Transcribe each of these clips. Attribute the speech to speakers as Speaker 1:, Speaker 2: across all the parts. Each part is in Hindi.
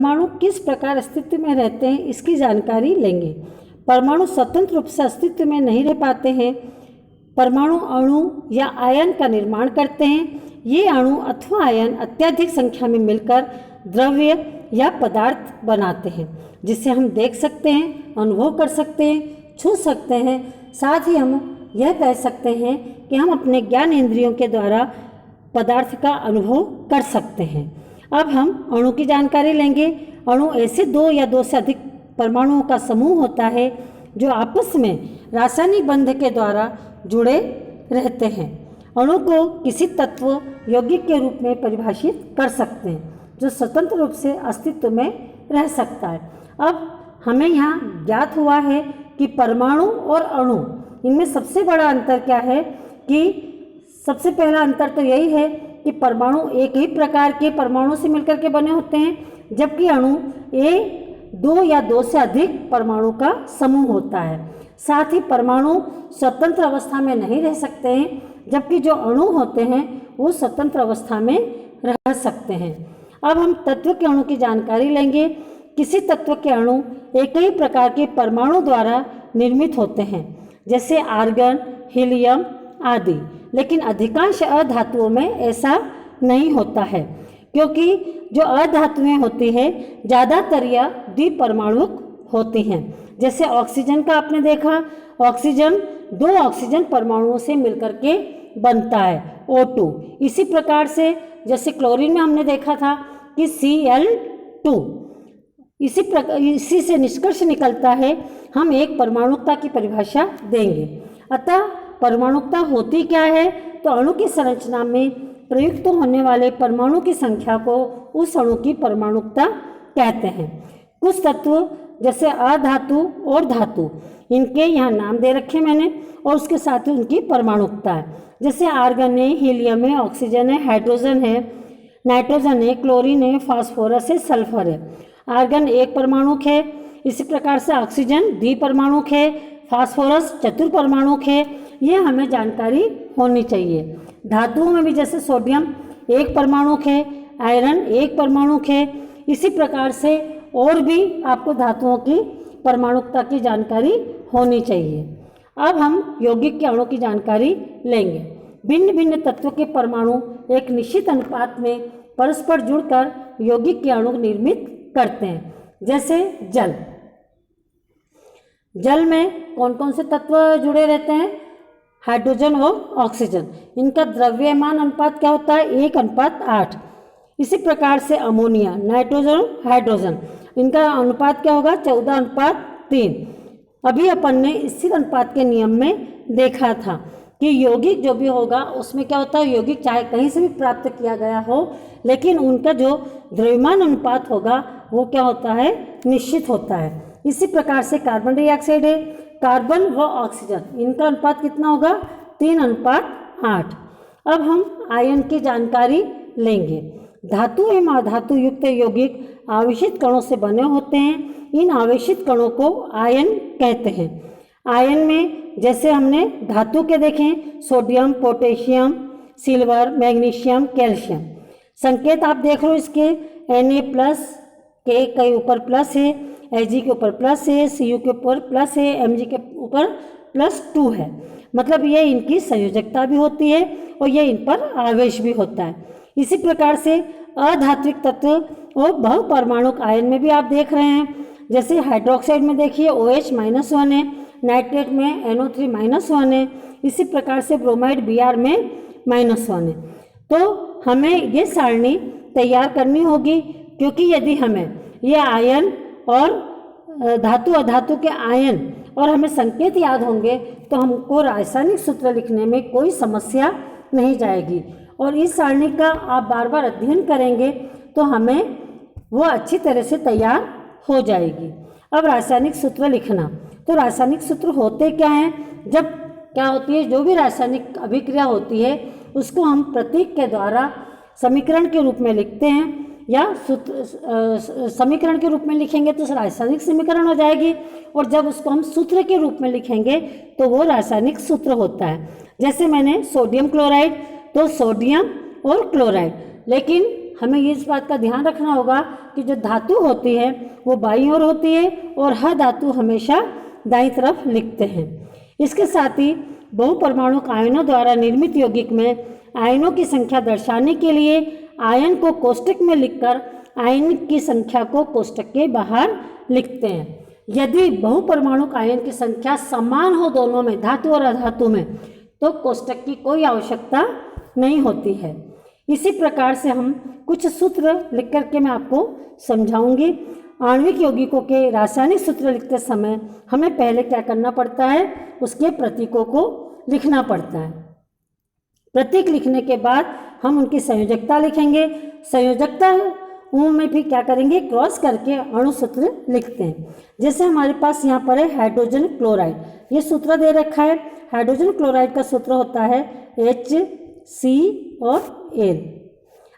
Speaker 1: परमाणु किस प्रकार अस्तित्व में रहते हैं इसकी जानकारी लेंगे। परमाणु स्वतंत्र रूप से अस्तित्व में नहीं रह पाते हैं। परमाणु अणु या आयन का निर्माण करते हैं। ये अणु अथवा आयन अत्यधिक संख्या में मिलकर द्रव्य या पदार्थ बनाते हैं, जिसे हम देख सकते हैं, अनुभव कर सकते हैं, छू सकते हैं। साथ ही हम यह कह सकते हैं कि हम अपने ज्ञान इंद्रियों के द्वारा पदार्थ का अनुभव कर सकते हैं। अब हम अणु की जानकारी लेंगे। अणु ऐसे दो या दो से अधिक परमाणुओं का समूह होता है जो आपस में रासायनिक बंध के द्वारा जुड़े रहते हैं। अणु को किसी तत्व यौगिक के रूप में परिभाषित कर सकते हैं जो स्वतंत्र रूप से अस्तित्व में रह सकता है। अब हमें यहाँ ज्ञात हुआ है कि परमाणु और अणु, इनमें सबसे बड़ा अंतर क्या है कि सबसे पहला अंतर तो यही है कि परमाणु एक ही प्रकार के परमाणु से मिलकर के बने होते हैं, जबकि अणु दो या दो से अधिक परमाणु का समूह होता है। साथ ही परमाणु स्वतंत्र अवस्था में नहीं रह सकते हैं, जबकि जो अणु होते हैं वो स्वतंत्र अवस्था में रह सकते हैं। अब हम तत्व के अणु की जानकारी लेंगे। किसी तत्व के अणु एक ही प्रकार के परमाणु द्वारा निर्मित होते हैं, जैसे आर्गन, हीलियम आदि। लेकिन अधिकांश अधातुओं में ऐसा नहीं होता है, क्योंकि जो अधातुएं होती है ज़्यादातर यह द्विपरमाणुक होती हैं। जैसे ऑक्सीजन का आपने देखा, ऑक्सीजन दो ऑक्सीजन परमाणुओं से मिलकर के बनता है, O2। इसी प्रकार से जैसे क्लोरीन में हमने देखा था कि Cl2। इसी से निष्कर्ष निकलता है, हम एक परमाणुकता की परिभाषा देंगे। अतः परमाणुकता होती क्या है? तो अणु की संरचना में प्रयुक्त होने वाले परमाणु की संख्या को उस अणु की परमाणुकता कहते हैं। कुछ तत्व जैसे अधातु और धातु, इनके यहाँ नाम दे रखे मैंने, और उसके साथ ही उनकी परमाणुकता है। जैसे आर्गन है, हीलियम है, ऑक्सीजन है, हाइड्रोजन है, नाइट्रोजन है, क्लोरीन है, फास्फोरस है, सल्फर है। आर्गन एक परमाणुक है। इसी प्रकार से ऑक्सीजन द्विपरमाणुक है, फास्फोरस चतुर्परमाणुक है। ये हमें जानकारी होनी चाहिए। धातुओं में भी जैसे सोडियम एक परमाणुक है, आयरन एक परमाणुक है। इसी प्रकार से और भी आपको धातुओं की परमाणुकता की जानकारी होनी चाहिए। अब हम यौगिक के अणु की जानकारी लेंगे। भिन्न भिन्न तत्वों के परमाणु एक निश्चित अनुपात में परस्पर जुड़कर यौगिक के अणु निर्मित करते हैं। जैसे जल में कौन कौन से तत्व जुड़े रहते हैं? हाइड्रोजन और ऑक्सीजन। इनका द्रव्यमान अनुपात क्या होता है? 1:8। इसी प्रकार से अमोनिया, नाइट्रोजन, हाइड्रोजन, इनका अनुपात क्या होगा? 14:3। अभी अपन ने इसी अनुपात के नियम में देखा था कि यौगिक जो भी होगा उसमें क्या होता है, यौगिक चाहे कहीं से भी प्राप्त किया गया हो, लेकिन उनका जो द्रव्यमान अनुपात होगा वो क्या होता है? निश्चित होता है। इसी प्रकार से कार्बन डाइऑक्साइड है, कार्बन व ऑक्सीजन, इनका अनुपात कितना होगा? 3:8। अब हम आयन की जानकारी लेंगे। धातु एवं अधातु युक्त यौगिक आवेशित कणों से बने होते हैं। इन आवेशित कणों को आयन कहते हैं। आयन में जैसे हमने धातु के देखें, sodium, potassium, silver, magnesium, calcium. संकेत आप देख रहे हो इसके, Na+, के ऊपर प्लस है, Ag के ऊपर प्लस है, Cu के ऊपर प्लस है, Mg के ऊपर +2 है। मतलब ये इनकी संयोजकता भी होती है और ये इन पर आवेश भी होता है। इसी प्रकार से अधात्विक तत्व और बहुपरमाणुक आयन में भी आप देख रहे हैं। जैसे हाइड्रोक्साइड में देखिए OH-1 है, नाइट्रेट में NO3-1 है। इसी प्रकार से ब्रोमाइड Br में -1 है। तो हमें ये सारणी तैयार करनी होगी, क्योंकि यदि हमें ये आयन और धातु अधातु के आयन और हमें संकेत याद होंगे तो हमको रासायनिक सूत्र लिखने में कोई समस्या नहीं जाएगी। और इस सारणी का आप बार बार अध्ययन करेंगे तो हमें वो अच्छी तरह से तैयार हो जाएगी। अब रासायनिक सूत्र लिखना, तो रासायनिक सूत्र होते क्या हैं? जब क्या होती है, जो भी रासायनिक अभिक्रिया होती है उसको हम प्रतीक के द्वारा समीकरण के रूप में लिखते हैं, या समीकरण के रूप में लिखेंगे तो रासायनिक समीकरण हो जाएगी, और जब उसको हम सूत्र के रूप में लिखेंगे तो वो रासायनिक सूत्र होता है। जैसे मैंने सोडियम क्लोराइड, तो सोडियम और क्लोराइड, लेकिन हमें इस बात का ध्यान रखना होगा कि जो धातु होती है वो बाईं ओर होती है और हर धातु हमेशा दाईं तरफ लिखते हैं। इसके साथ ही बहुपरमाणुक आयनों द्वारा निर्मित यौगिक में आयनों की संख्या दर्शाने के लिए आयन को कोष्टक में लिखकर आयन की संख्या को कोष्टक के बाहर लिखते हैं। यदि बहुपरमाणुक आयन की संख्या समान हो दोनों में, धातु और अधातु में, तो कोष्टक की कोई आवश्यकता नहीं होती है। इसी प्रकार से हम कुछ सूत्र लिख करके मैं आपको समझाऊंगी। आणविक यौगिकों के रासायनिक सूत्र लिखते समय हमें पहले क्या करना पड़ता है, उसके प्रतीकों को लिखना पड़ता है। प्रतीक लिखने के बाद हम उनकी संयोजकता लिखेंगे। संयोजकता में भी क्या करेंगे, क्रॉस करके अणु सूत्र लिखते हैं। जैसे हमारे पास यहाँ पर है हाइड्रोजन क्लोराइड, ये सूत्र दे रखा है। हाइड्रोजन क्लोराइड का सूत्र होता है HCl और L।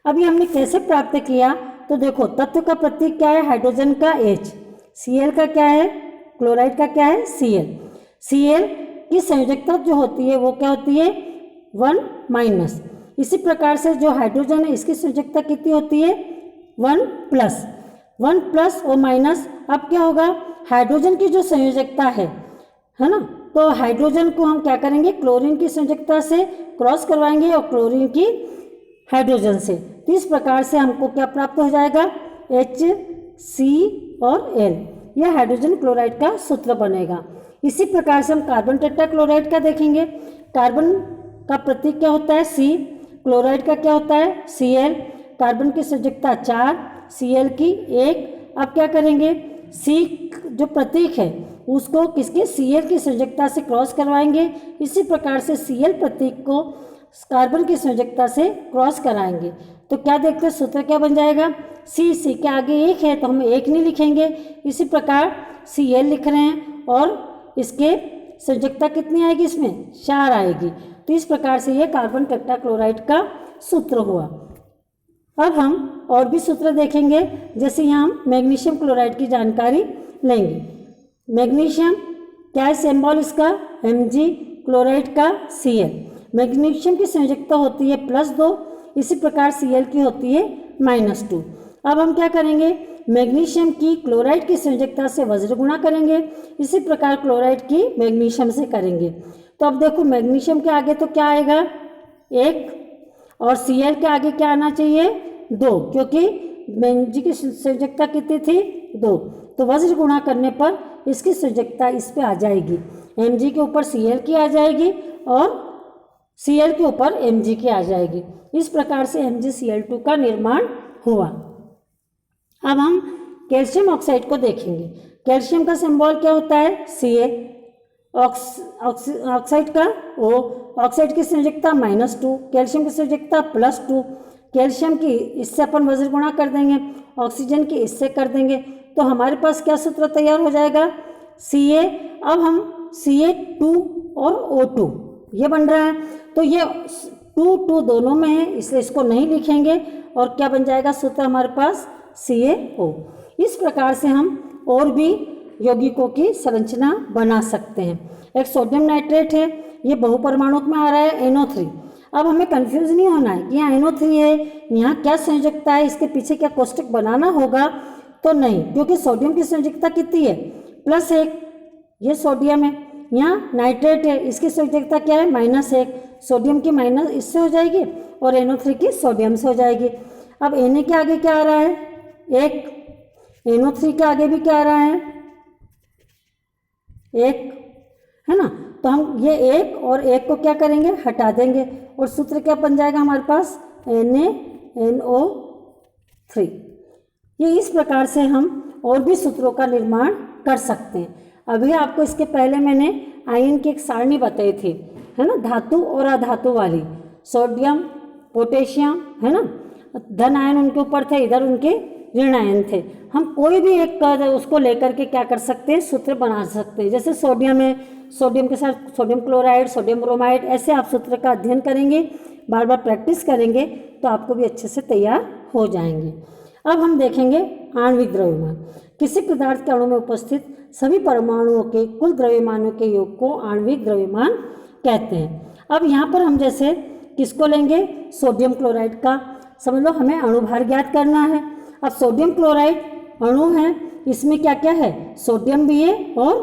Speaker 1: अभी हमने कैसे प्राप्त किया, तो देखो तत्व का प्रतीक क्या है, हाइड्रोजन का H, Cl का क्या है, क्लोराइड का क्या है, Cl। Cl की संयोजकता जो होती है वो क्या होती है, 1-। इसी प्रकार से जो हाइड्रोजन है इसकी संयोजकता कितनी होती है, 1+। 1+ और माइनस, अब क्या होगा, हाइड्रोजन की जो संयोजकता है ना, तो हाइड्रोजन को हम क्या करेंगे, क्लोरीन की संयोजकता से क्रॉस करवाएंगे और क्लोरीन की हाइड्रोजन से। तो इस प्रकार से हमको क्या प्राप्त हो जाएगा, HC और L, यह हाइड्रोजन क्लोराइड का सूत्र बनेगा। इसी प्रकार से हम कार्बन टेट्राक्लोराइड का देखेंगे। कार्बन का प्रतीक क्या होता है, C, क्लोराइड का क्या होता है, Cl। कार्बन की संयोजकता 4, Cl की 1। अब क्या करेंगे, C जो प्रतीक है उसको किसके, Cl की संयोजकता से क्रॉस करवाएंगे। इसी प्रकार से Cl प्रतीक को कार्बन की संयोजकता से क्रॉस कराएंगे। तो क्या देखते हैं, सूत्र क्या बन जाएगा, C के आगे 1 है तो हम 1 नहीं लिखेंगे। इसी प्रकार Cl लिख रहे हैं और इसके संयोजकता कितनी आएगी, इसमें 4 आएगी। तो इस प्रकार से ये कार्बन टेट्राक्लोराइड का सूत्र हुआ। अब हम और भी सूत्र देखेंगे। जैसे यहाँ हम मैग्नीशियम क्लोराइड की जानकारी लेंगे। मैग्नीशियम क्या है, सिंबल इसका Mg, क्लोराइड का Cl। मैग्नीशियम की संयोजकता होती है +2, इसी प्रकार Cl की होती है -2। अब हम क्या करेंगे, मैग्नीशियम की क्लोराइड की संयोजकता से वज्र गुणा करेंगे। इसी प्रकार क्लोराइड की मैग्नीशियम से करेंगे। तो अब देखो मैग्नीशियम के आगे तो क्या आएगा, 1, और Cl के आगे क्या आना चाहिए, 2, क्योंकि Mg की संयोजकता कितनी थी, 2। तो वज्र गुणा करने पर इसकी संयोजकता इस पे आ जाएगी, Mg के ऊपर Cl की आ जाएगी और Cl के ऊपर Mg की आ जाएगी। इस प्रकार से MgCl2 का निर्माण हुआ। अब हम कैल्शियम ऑक्साइड को देखेंगे। कैल्शियम का सिंबल क्या होता है, Ca। ऑक्साइड का O, ऑक्साइड की संयोजकता -2, कैल्शियम की संयोजकता +2। कैल्शियम की इससे अपन वज्र गुणा कर देंगे, ऑक्सीजन की इससे कर देंगे, तो हमारे पास क्या सूत्र तैयार हो जाएगा, Ca। अब हम Ca2 और O2 ये बन रहा है, तो ये 2 दोनों में है इसलिए इसको नहीं लिखेंगे और क्या बन जाएगा सूत्र हमारे पास, CaO। इस प्रकार से हम और भी यौगिकों की संरचना बना सकते हैं। एक सोडियम नाइट्रेट है, ये बहुपरमाणुक में आ रहा है NO3। अब हमें कंफ्यूज नहीं होना है कि यहाँ NO3 है, यहाँ क्या संयोजकता है, इसके पीछे क्या कोष्टक बनाना होगा, तो नहीं, क्योंकि सोडियम की संयोजकता कितनी है, +1, ये सोडियम है। यहाँ नाइट्रेट है, इसकी संयोजकता क्या है, -1, सोडियम की माइनस इससे हो जाएगी और NO3 की सोडियम से हो जाएगी। अब Na के आगे क्या आ रहा है, 1, NO3 के आगे भी क्या आ रहा है, 1, है ना। तो हम ये 1 और 1 को क्या करेंगे, हटा देंगे और सूत्र क्या बन जाएगा हमारे पास, NaNO3। ये इस प्रकार से हम और भी सूत्रों का निर्माण कर सकते हैं। अभी आपको इसके पहले मैंने आयन की एक सारणी बताई थी, है ना, धातु और अधातु वाली। सोडियम, पोटेशियम, है ना, धन आयन उनके ऊपर थे, इधर उनके ऋण आयन थे। हम कोई भी एक उसको लेकर के क्या कर सकते हैं, सूत्र बना सकते हैं। जैसे सोडियम है, सोडियम के साथ सोडियम क्लोराइड, सोडियम ब्रोमाइड, ऐसे आप सूत्र का अध्ययन करेंगे, बार बार प्रैक्टिस करेंगे तो आपको भी अच्छे से तैयार हो जाएंगे। अब हम देखेंगे आणविक द्रव्यमान। किसी पदार्थ के अणु में उपस्थित सभी परमाणुओं के कुल द्रव्यमानों के योग को आणविक द्रव्यमान कहते हैं। अब यहाँ पर हम जैसे किसको लेंगे, सोडियम क्लोराइड का समझ लो हमें अणुभार ज्ञात करना है। अब सोडियम क्लोराइड अणु है, इसमें क्या क्या है, सोडियम भी है और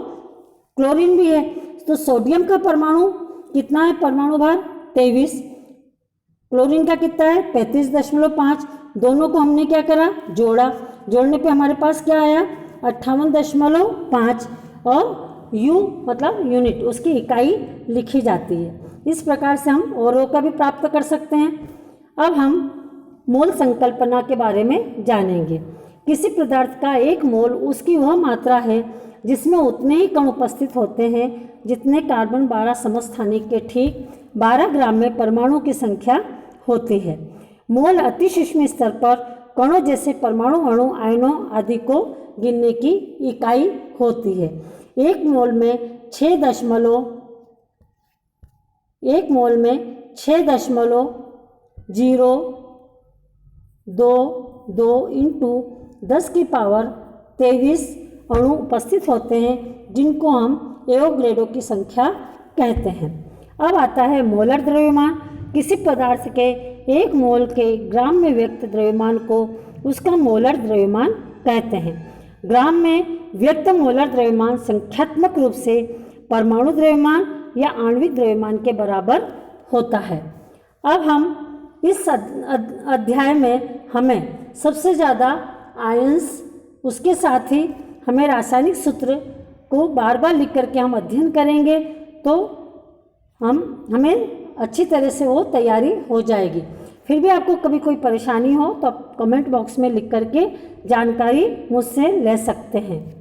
Speaker 1: क्लोरीन भी है। तो सोडियम का परमाणु कितना है, परमाणु भार 23, क्लोरीन का कितना है 35.5। दोनों को हमने क्या करा, जोड़ा, जोड़ने पे हमारे पास क्या आया 58.5 और U मतलब यूनिट, उसकी इकाई लिखी जाती है। इस प्रकार से हम औरों का भी प्राप्त कर सकते हैं। अब हम मोल संकल्पना के बारे में जानेंगे। किसी पदार्थ का एक मोल उसकी वह मात्रा है जिसमें उतने ही कण उपस्थित होते हैं जितने कार्बन 12 समस्थानिक के ठीक 12 ग्राम में परमाणु की संख्या होती है। मोल अति सूक्ष्म स्तर पर कणों जैसे परमाणु, अणु, आयनों आदि को गिनने की इकाई होती है। एक मोल में 6.022 इंटू 10 की पावर 23 अणु उपस्थित होते हैं, जिनको हम एवोगैड्रो की संख्या कहते हैं। अब आता है मोलर द्रव्यमान। किसी पदार्थ के एक मोल के ग्राम में व्यक्त द्रव्यमान को उसका मोलर द्रव्यमान कहते हैं। ग्राम में व्यक्त मोलर द्रव्यमान संख्यात्मक रूप से परमाणु द्रव्यमान या आणविक द्रव्यमान के बराबर होता है। अब हम इस अध्याय में हमें सबसे ज़्यादा आयंस, उसके साथ ही हमें रासायनिक सूत्र को बार बार लिख करके हम अध्ययन करेंगे, तो हमें अच्छी तरह से वो तैयारी हो जाएगी। फिर भी आपको कभी कोई परेशानी हो तो आप कमेंट बॉक्स में लिख करके जानकारी मुझसे ले सकते हैं।